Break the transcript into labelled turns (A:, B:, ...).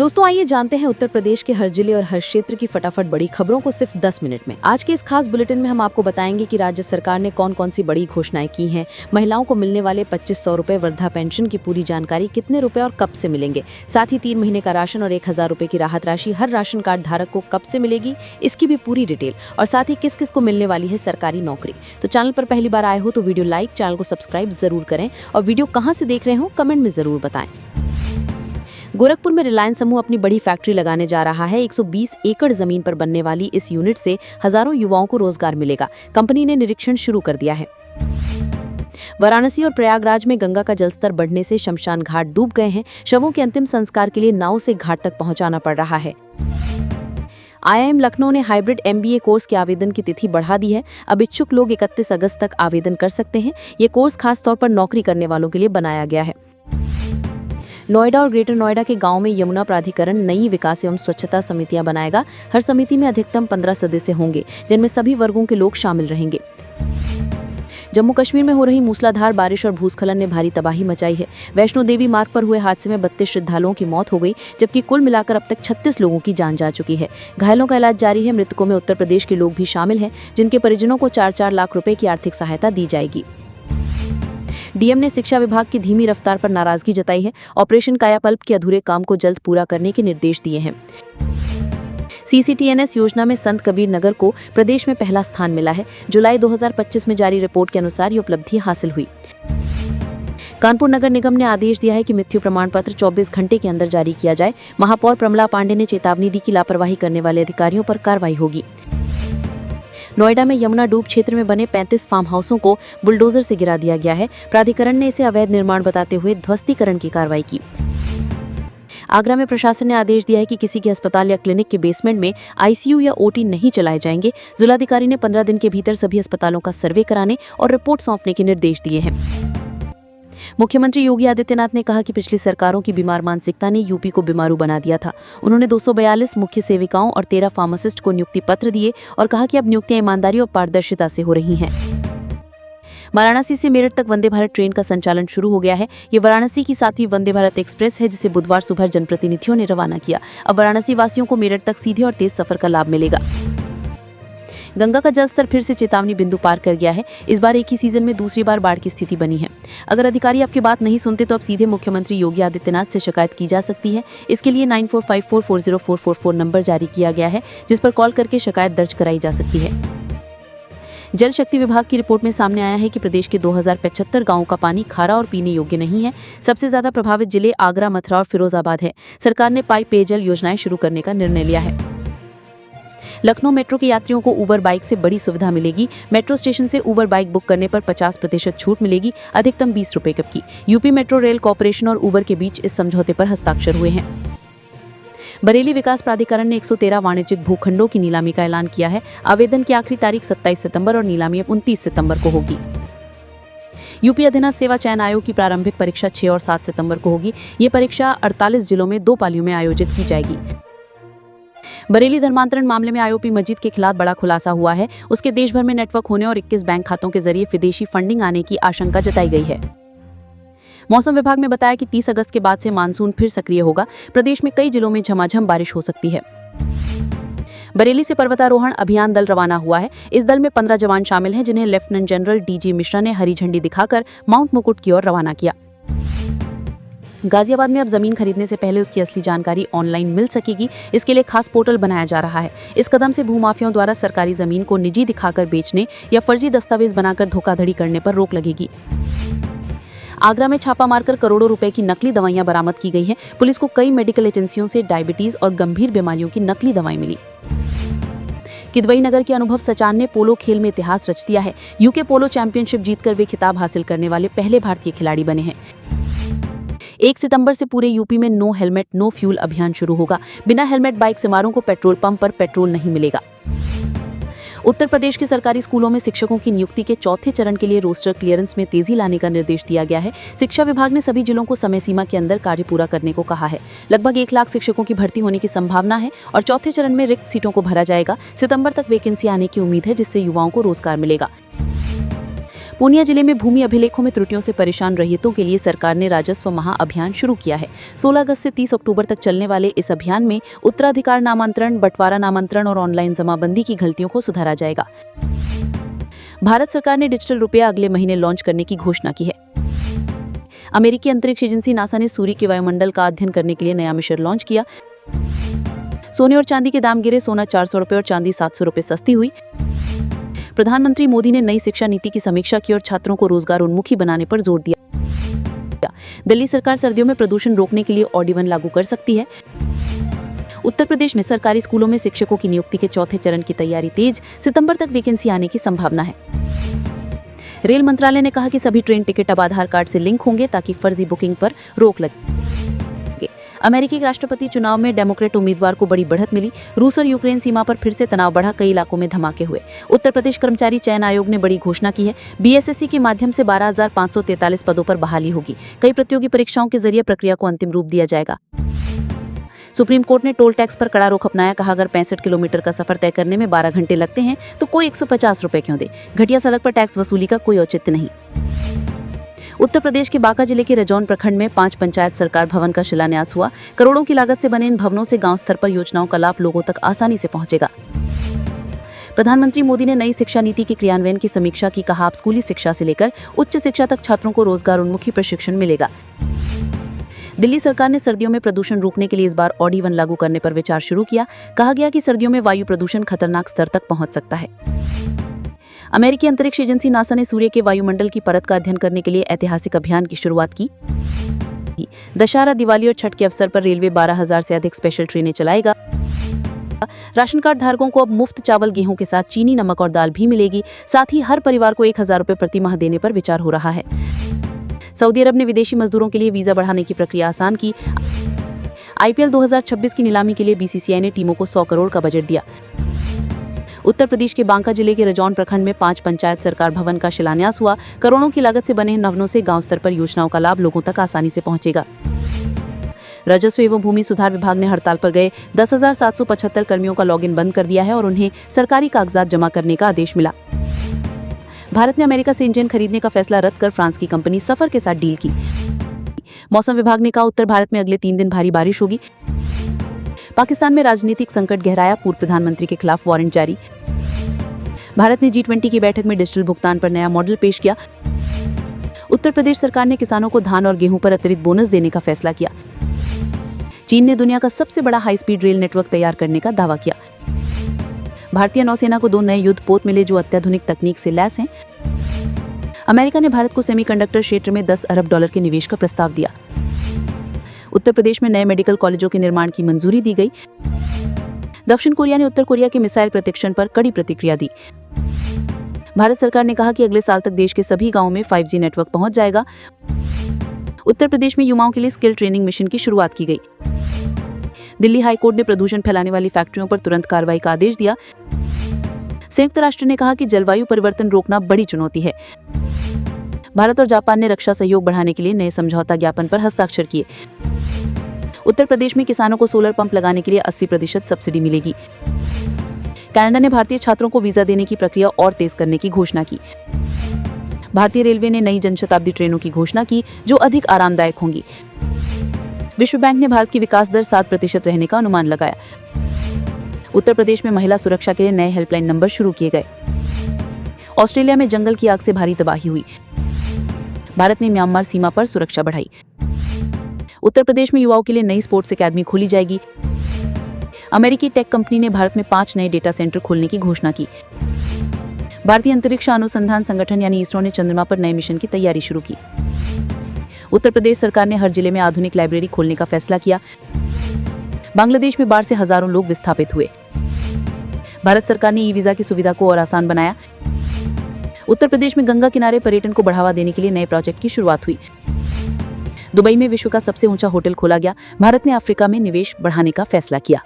A: दोस्तों आइए जानते हैं उत्तर प्रदेश के हर जिले और हर क्षेत्र की फटाफट बड़ी खबरों को सिर्फ 10 मिनट में। आज के इस खास बुलेटिन में हम आपको बताएंगे कि राज्य सरकार ने कौन कौन सी बड़ी घोषणाएं की हैं, महिलाओं को मिलने वाले 2500 रुपए वृद्धा पेंशन की पूरी जानकारी, कितने रुपए और कब से मिलेंगे, साथ ही 3 महीने का राशन और 1000 रुपए की राहत राशि हर राशन कार्ड धारक को कब से मिलेगी, इसकी भी पूरी डिटेल, और साथ ही किस किस को मिलने वाली है सरकारी नौकरी। तो चैनल पर पहली बार आए हो तो वीडियो लाइक, चैनल को सब्सक्राइब जरूर करें और वीडियो कहाँ से देख रहे हो कमेंट में जरूर बताएं। गोरखपुर में रिलायंस समूह अपनी बड़ी फैक्ट्री लगाने जा रहा है। 120 एकड़ जमीन पर बनने वाली इस यूनिट से हजारों युवाओं को रोजगार मिलेगा। कंपनी ने निरीक्षण शुरू कर दिया है। वाराणसी और प्रयागराज में गंगा का जलस्तर बढ़ने से शमशान घाट डूब गए हैं। शवों के अंतिम संस्कार के लिए नाव से घाट तक पहुंचाना पड़ रहा है। IIM लखनऊ ने हाइब्रिड MBA कोर्स के आवेदन की तिथि बढ़ा दी है। अब इच्छुक लोग 31 अगस्त तक आवेदन कर सकते हैं। ये कोर्स खास तौर पर नौकरी करने वालों के लिए बनाया गया है। नोएडा और ग्रेटर नोएडा के गांव में यमुना प्राधिकरण नई विकास एवं स्वच्छता समितियां बनाएगा। हर समिति में अधिकतम 15 सदस्य होंगे, जिनमें सभी वर्गों के लोग शामिल रहेंगे। जम्मू कश्मीर में हो रही मूसलाधार बारिश और भूस्खलन ने भारी तबाही मचाई है। वैष्णो देवी मार्ग पर हुए हादसे में 32 श्रद्धालुओं की मौत हो गई, जबकि कुल मिलाकर अब तक 36 लोगों की जान जा चुकी है। घायलों का इलाज जारी है। मृतकों में उत्तर प्रदेश के लोग भी शामिल हैं, जिनके परिजनों को 4-4 लाख रुपए की आर्थिक सहायता दी जाएगी। डीएम ने शिक्षा विभाग की धीमी रफ्तार पर नाराजगी जताई है। ऑपरेशन कायाकल्प के अधूरे काम को जल्द पूरा करने के निर्देश दिए हैं। CCTNS योजना में संत कबीर नगर को प्रदेश में पहला स्थान मिला है। जुलाई 2025 में जारी रिपोर्ट के अनुसार ये उपलब्धि हासिल हुई। कानपुर नगर निगम ने आदेश दिया है कि मृत्यु प्रमाण पत्र 24 घंटे के अंदर जारी किया जाए। महापौर प्रमला पांडे ने चेतावनी दी कि लापरवाही करने वाले अधिकारियों पर कार्रवाई होगी। नोएडा में यमुना डूब क्षेत्र में बने 35 फार्म हाउसों को बुलडोजर से गिरा दिया गया है। प्राधिकरण ने इसे अवैध निर्माण बताते हुए ध्वस्तीकरण की कार्रवाई की। आगरा में प्रशासन ने आदेश दिया है कि किसी के अस्पताल या क्लिनिक के बेसमेंट में ICU या OT नहीं चलाए जाएंगे। जिलाधिकारी ने 15 दिन के भीतर सभी अस्पतालों का सर्वे कराने और रिपोर्ट सौंपने के निर्देश दिए हैं। मुख्यमंत्री योगी आदित्यनाथ ने कहा कि पिछली सरकारों की बीमार मानसिकता ने यूपी को बीमारू बना दिया था। उन्होंने 242 मुख्य सेविकाओं और 13 फार्मासिस्ट को नियुक्ति पत्र दिए और कहा कि अब नियुक्तियां ईमानदारी और पारदर्शिता से हो रही हैं। वाराणसी से मेरठ तक वंदे भारत ट्रेन का संचालन शुरू हो गया है। ये वाराणसी की 7वीं वंदे भारत एक्सप्रेस है, जिसे बुधवार सुबह जनप्रतिनिधियों ने रवाना किया। अब वाराणसी वासियों को मेरठ तक सीधे और तेज सफर का लाभ मिलेगा। गंगा का जलस्तर फिर से चेतावनी बिंदु पार कर गया है। इस बार एक ही सीजन में दूसरी बार बाढ़ की स्थिति बनी है। अगर अधिकारी आपकी बात नहीं सुनते तो अब सीधे मुख्यमंत्री योगी आदित्यनाथ से शिकायत की जा सकती है। इसके लिए 9454404444 नंबर जारी किया गया है, जिस पर कॉल करके शिकायत दर्ज कराई जा सकती है। जल शक्ति विभाग की रिपोर्ट में सामने आया है कि प्रदेश के 2075 गांवों का पानी खारा और पीने योग्य नहीं है। सबसे ज्यादा प्रभावित जिले आगरा, मथुरा और फिरोजाबाद है। सरकार ने पाइप पेयजल योजनाएं शुरू करने का निर्णय लिया है। लखनऊ मेट्रो के यात्रियों को उबर बाइक से बड़ी सुविधा मिलेगी। मेट्रो स्टेशन से उबर बाइक बुक करने पर 50% छूट मिलेगी, अधिकतम 20 रुपए की। यूपी मेट्रो रेल कॉर्पोरेशन और उबर के बीच इस समझौते पर हस्ताक्षर हुए हैं। बरेली विकास प्राधिकरण ने 113 वाणिज्यिक भूखंडों की नीलामी का ऐलान किया है। आवेदन की आखिरी तारीख 27 सितंबर और नीलामी 29 सितंबर को होगी। यूपी अधीनस्थ सेवा चयन आयोग की प्रारंभिक परीक्षा 6 और 7 सितंबर को होगी। ये परीक्षा 48 जिलों में 2 पालियों में आयोजित की जाएगी। बरेली धर्मांतरण मामले में आरोपी मजीद के खिलाफ बड़ा खुलासा हुआ है। उसके देश भर में नेटवर्क होने और 21 बैंक खातों के जरिए विदेशी फंडिंग आने की आशंका जताई गई है। मौसम विभाग ने बताया कि 30 अगस्त के बाद से मानसून फिर सक्रिय होगा। प्रदेश में कई जिलों में झमाझम बारिश हो सकती है। बरेली से पर्वतारोहण अभियान दल रवाना हुआ है। इस दल में 15 जवान शामिल हैं, जिन्हें लेफ्टिनेंट जनरल DG मिश्रा ने हरी झंडी दिखाकर माउंट मुकुट की ओर रवाना किया। गाजियाबाद में अब जमीन खरीदने से पहले उसकी असली जानकारी ऑनलाइन मिल सकेगी। इसके लिए खास पोर्टल बनाया जा रहा है। इस कदम से भूमाफियाओं द्वारा सरकारी जमीन को निजी दिखाकर बेचने या फर्जी दस्तावेज बनाकर धोखाधड़ी करने पर रोक लगेगी। आगरा में छापा मारकर करोड़ों रुपए की नकली दवाइयां बरामद की गई हैं। पुलिस को कई मेडिकल एजेंसियों से डायबिटीज और गंभीर बीमारियों की नकली दवाएं मिली। किदवई नगर के अनुभव सचान ने पोलो खेल में इतिहास रच दिया है। यूके पोलो चैंपियनशिप जीतकर वे खिताब हासिल करने वाले पहले भारतीय खिलाड़ी बने हैं। 1 सितंबर से पूरे यूपी में नो हेलमेट नो फ्यूल अभियान शुरू होगा। बिना हेलमेट बाइक सवारों को पेट्रोल पंप पर पेट्रोल नहीं मिलेगा। उत्तर प्रदेश के सरकारी स्कूलों में शिक्षकों की नियुक्ति के चौथे चरण के लिए रोस्टर क्लियरेंस में तेजी लाने का निर्देश दिया गया है। शिक्षा विभाग ने सभी जिलों को समय सीमा के अंदर कार्य पूरा करने को कहा है। लगभग 1 लाख शिक्षकों की भर्ती होने की संभावना है और चौथे चरण में रिक्त सीटों को भरा जाएगा। सितंबर तक वैकेंसी आने की उम्मीद है, जिससे युवाओं को रोजगार मिलेगा। पूर्णिया जिले में भूमि अभिलेखों में त्रुटियों से परेशान रैयतों के लिए सरकार ने राजस्व महाअभियान शुरू किया है। 16 अगस्त से 30 अक्टूबर तक चलने वाले इस अभियान में उत्तराधिकार नामांतरण, बंटवारा नामांतरण और ऑनलाइन जमाबंदी की गलतियों को सुधारा जाएगा। भारत सरकार ने डिजिटल रुपया अगले महीने लॉन्च करने की घोषणा की है। अमेरिकी अंतरिक्ष एजेंसी नासा ने सूर्य के वायुमंडल का अध्ययन करने के लिए नया मिशन लॉन्च किया। सोने और चांदी के दाम गिरे, सोना 400 रुपये और चांदी 700 रुपये सस्ती हुई। प्रधानमंत्री मोदी ने नई शिक्षा नीति की समीक्षा की और छात्रों को रोजगार उन्मुखी बनाने पर जोर दिया। दिल्ली सरकार सर्दियों में प्रदूषण रोकने के लिए ऑडी-1 लागू कर सकती है। उत्तर प्रदेश में सरकारी स्कूलों में शिक्षकों की नियुक्ति के चौथे चरण की तैयारी तेज, सितंबर तक वैकेंसी आने की संभावना है। रेल मंत्रालय ने कहा कि सभी ट्रेन टिकट अब आधार कार्ड से लिंक होंगे ताकि फर्जी बुकिंग पर रोक लगे। अमेरिकी राष्ट्रपति चुनाव में डेमोक्रेट उम्मीदवार को बड़ी बढ़त मिली। रूस और यूक्रेन सीमा पर फिर से तनाव बढ़ा, कई इलाकों में धमाके हुए। उत्तर प्रदेश कर्मचारी चयन आयोग ने बड़ी घोषणा की है। बीएसएससी के माध्यम से 12,543 पदों पर बहाली होगी। कई प्रतियोगी परीक्षाओं के जरिए प्रक्रिया को अंतिम रूप दिया जाएगा। सुप्रीम कोर्ट ने टोल टैक्स पर कड़ा रुख अपनाया। कहा, अगर 65 किलोमीटर का सफर तय करने में 12 घंटे लगते हैं तो कोई 150 रुपए क्यों दे। घटिया सड़क पर टैक्स वसूली का कोई औचित्य नहीं। उत्तर प्रदेश के बांका जिले के रजौन प्रखंड में 5 पंचायत सरकार भवन का शिलान्यास हुआ। करोड़ों की लागत से बने इन भवनों से गांव स्तर पर योजनाओं का लाभ लोगों तक आसानी से पहुंचेगा। प्रधानमंत्री मोदी ने नई शिक्षा नीति के क्रियान्वयन की समीक्षा की। कहा, अब स्कूली शिक्षा से लेकर उच्च शिक्षा तक छात्रों को रोजगार उन्मुखी प्रशिक्षण मिलेगा। दिल्ली सरकार ने सर्दियों में प्रदूषण रोकने के लिए इस बार ऑडी-1 लागू करने पर विचार शुरू किया। कहा गया कि सर्दियों में वायु प्रदूषण खतरनाक स्तर तक पहुंच सकता है। अमेरिकी अंतरिक्ष एजेंसी नासा ने सूर्य के वायुमंडल की परत का अध्ययन करने के लिए ऐतिहासिक अभियान की शुरुआत की। दशहरा, दिवाली और छठ के अवसर पर रेलवे 12,000 से अधिक स्पेशल ट्रेनें चलाएगा। राशन कार्ड धारकों को अब मुफ्त चावल, गेहूं के साथ चीनी, नमक और दाल भी मिलेगी। साथ ही हर परिवार को 1,000 रुपये प्रति माह देने पर विचार हो रहा है। सऊदी अरब ने विदेशी मजदूरों के लिए वीजा बढ़ाने की प्रक्रिया आसान की। आईपीएल 2026 की नीलामी के लिए बीसीसीआई ने टीमों को 100 करोड़ का बजट दिया। उत्तर प्रदेश के बांका जिले के रजौन प्रखंड में 5 पंचायत सरकार भवन का शिलान्यास हुआ। करोड़ों की लागत से बने इन भवनों से गांव स्तर पर योजनाओं का लाभ लोगों तक आसानी से पहुंचेगा। राजस्व एवं भूमि सुधार विभाग ने हड़ताल पर गए 10,775 कर्मियों का लॉगिन बंद कर दिया है और उन्हें सरकारी कागजात जमा करने का आदेश मिला। भारत ने अमेरिका से इंजन खरीदने का फैसला रद्द कर फ्रांस की कंपनी सफर के साथ डील की। मौसम विभाग ने कहा, उत्तर भारत में अगले 3 दिन भारी बारिश होगी। पाकिस्तान में राजनीतिक संकट गहराया, पूर्व प्रधानमंत्री के खिलाफ वारंट जारी। भारत ने G20 की बैठक में डिजिटल भुगतान पर नया मॉडल पेश किया। उत्तर प्रदेश सरकार ने किसानों को धान और गेहूं पर अतिरिक्त बोनस देने का फैसला किया। चीन ने दुनिया का सबसे बड़ा हाई स्पीड रेल नेटवर्क तैयार करने का दावा किया। भारतीय नौसेना को 2 नए युद्धपोत मिले जो अत्याधुनिक तकनीक से लैस हैं। अमेरिका ने भारत को सेमीकंडक्टर क्षेत्र में $10 अरब के निवेश का प्रस्ताव दिया। उत्तर प्रदेश में नए मेडिकल कॉलेजों के निर्माण की मंजूरी दी गई। दक्षिण कोरिया ने उत्तर कोरिया के मिसाइल प्रशिक्षण पर कड़ी प्रतिक्रिया दी। भारत सरकार ने कहा कि अगले साल तक देश के सभी गांवों में 5G नेटवर्क पहुंच जाएगा। उत्तर प्रदेश में युवाओं के लिए स्किल ट्रेनिंग मिशन की शुरुआत की गई। दिल्ली हाईकोर्ट ने प्रदूषण फैलाने वाली फैक्ट्रियों पर तुरंत कार्रवाई का आदेश दिया। संयुक्त राष्ट्र ने कहा कि जलवायु परिवर्तन रोकना बड़ी चुनौती है। भारत और जापान ने रक्षा सहयोग बढ़ाने के लिए नए समझौता ज्ञापन पर हस्ताक्षर किए। उत्तर प्रदेश में किसानों को सोलर पंप लगाने के लिए 80% सब्सिडी मिलेगी। कनाडा ने भारतीय छात्रों को वीजा देने की प्रक्रिया और तेज करने की घोषणा की। भारतीय रेलवे ने नई जनशताब्दी ट्रेनों की घोषणा की जो अधिक आरामदायक होंगी। विश्व बैंक ने भारत की विकास दर 7% रहने का अनुमान लगाया। उत्तर प्रदेश में महिला सुरक्षा के लिए नए हेल्पलाइन नंबर शुरू किए गए। ऑस्ट्रेलिया में जंगल की आग से भारी तबाही हुई। भारत ने म्यांमार सीमा पर सुरक्षा बढ़ाई। उत्तर प्रदेश में युवाओं के लिए नई स्पोर्ट्स एकेडमी खोली जाएगी। अमेरिकी टेक कंपनी ने भारत में 5 नए डेटा सेंटर खोलने की घोषणा की। भारतीय अंतरिक्ष अनुसंधान संगठन यानी इसरो ने चंद्रमा पर नए मिशन की तैयारी शुरू की। उत्तर प्रदेश सरकार ने हर जिले में आधुनिक लाइब्रेरी खोलने का फैसला किया। बांग्लादेश में बाढ़ से हजारों लोग विस्थापित हुए। भारत सरकार ने ई वीजा की सुविधा को और आसान बनाया। उत्तर प्रदेश में गंगा किनारे पर्यटन को बढ़ावा देने के लिए नए प्रोजेक्ट की शुरुआत हुई। दुबई में विश्व का सबसे ऊंचा होटल खोला गया। भारत ने अफ्रीका में निवेश बढ़ाने का फैसला किया।